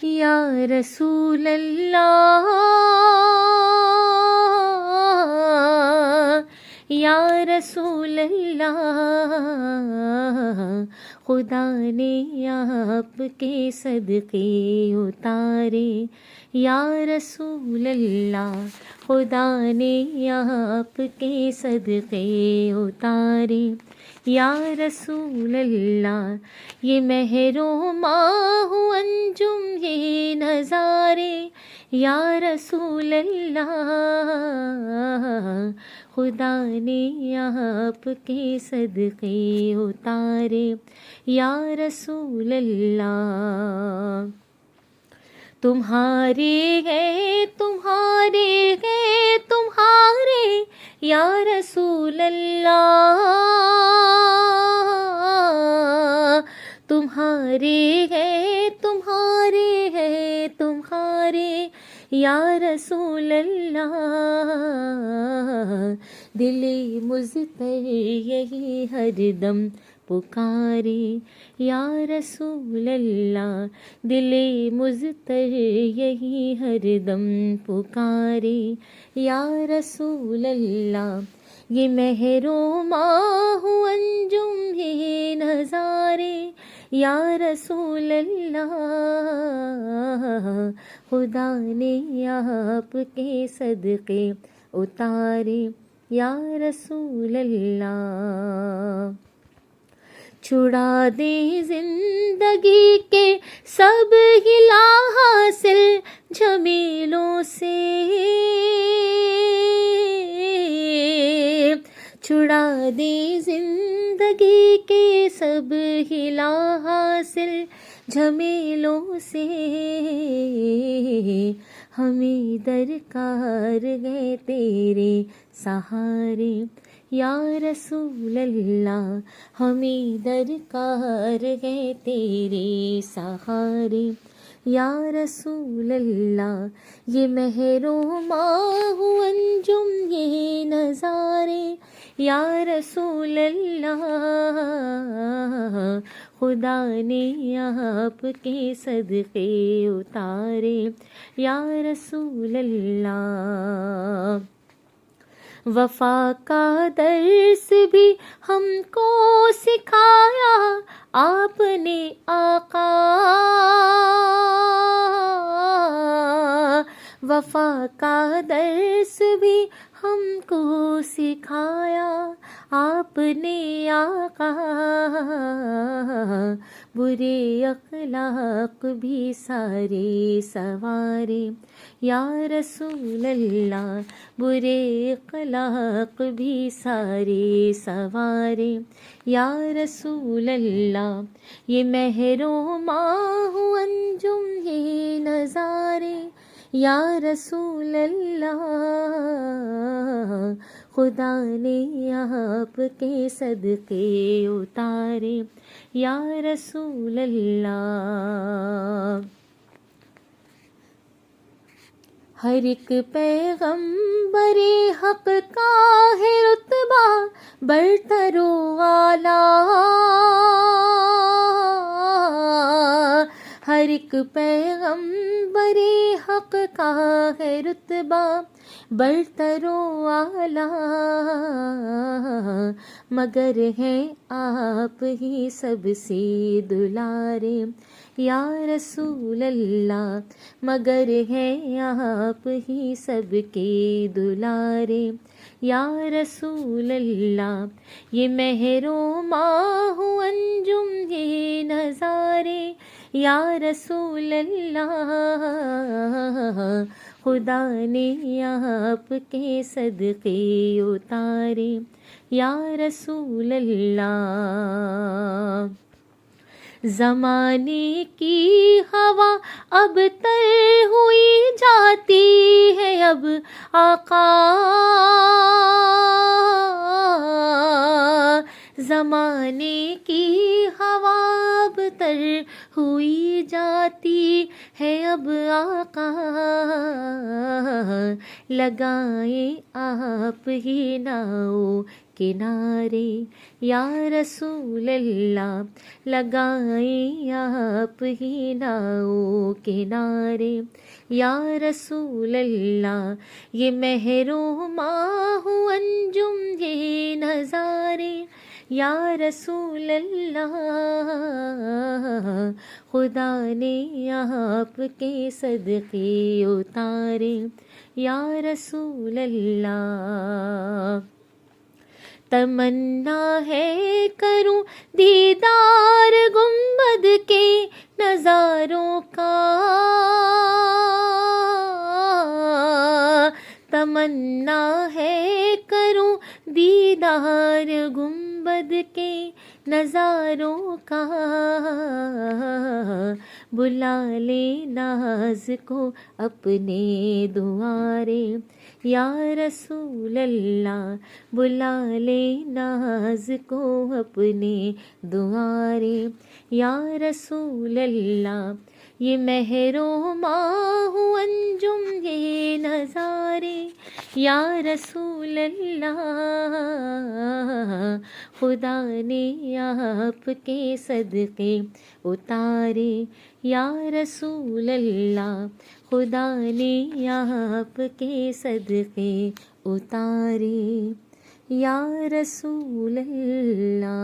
یا رسول اللہ، یا رسول اللہ، خدا نے آپ کے صدقے اتارے، یا رسول اللہ، خدا نے آپ کے صدقے اتارے، یا رسول اللہ، یہ مہر و ماہ و انجم یہ نظارے، یا رسول اللہ، خدا نے آپ کے صدقے اتارے، یا رسول اللہ، تمہارے گئے تمہارے گئے تمہارے، یا رسول اللہ، تمہارے گئے تمہارے گئے تمہارے، یا رسول اللہ، دل مضطر یہی ہر دم پکارے، یا رسول اللہ، دل مضطر یہی ہر دم پکارے، یا رسول اللہ، یہ مہر و ماہ و انجم یہ نظارے، یا رسول اللہ، خدا نے آپ کے صدقے اتارے، یا رسول اللہ، چھڑا دے زندگی کے سب ہلا حاصل جمیلوں سے، چھڑا دے زندگی کے سب ہلا حاصل جمیلوں سے، ہمیں درکار گئے تیرے سہارے، یا رسول اللہ، ہمیں درکار گئے تیرے سہارے، یا رسول اللہ، یہ مہر و ماہ و انجم یہ نظارے، یا رسول اللہ، خدا نے آپ کے صدقے اتارے، یا رسول اللہ، وفا کا درس بھی ہم کو سکھایا آپ نے آقا، وفا کا درس بھی ہم کو سکھایا آپ نے آقا، برے اخلاق بھی سارے سوارے، یا رسول اللہ، برے اخلاق بھی سارے سوارے، یا رسول اللہ، یہ مہر و ماہ و انجم یہ نظارے، یا رسول اللہ، خدا نے آپ کے صدقے اتارے، یا رسول اللہ، ہر ایک پیغمبر حق کا ہے رتبہ برتر و اعلیٰ، ہر ایک پیغمبر حق کا ہے رتبہ برتر و اعلیٰ، مگر ہیں آپ ہی سب سے دلارے، یا رسول اللہ، مگر ہیں آپ ہی سب کے دلارے، یا رسول اللہ، یہ مہر و ماہ و انجم یہ نظارے، یا رسول اللہ، خدا نے آپ کے صدقے اتارے، یا رسول اللہ، زمانے کی ہوا اب تر ہوئی جاتی ہے اب آقا، زمانے کی ہوا اب تر ہوئی جاتی ہے اب آقا، لگائیں آپ ہی ناؤ کنارے یا رسول اللہ، لگائیں آپ ہی ناؤ کنارے یا رسول اللہ، یہ مہر و ماہ و انجم یہ نظارے یا رسول اللہ، خدا نے آپ کے صدقے اتارے یا رسول اللہ، تمنا ہے کروں دیدار گنبد کے نظاروں کا، تمنا ہے کروں دیدار گنبد کے نظاروں کا، بلا لے ناز کو اپنے دوارے یا رسول اللہ، بلا لے ناز کو اپنے دوارے یا رسول اللہ، یہ مہر و ماہ و انجم یہ نظارے یا رسول اللہ، خدا نے آپ کے صدقے اتارے یا رسول اللہ، خدا نے آپ کے صدقے اتارے یا رسول اللہ۔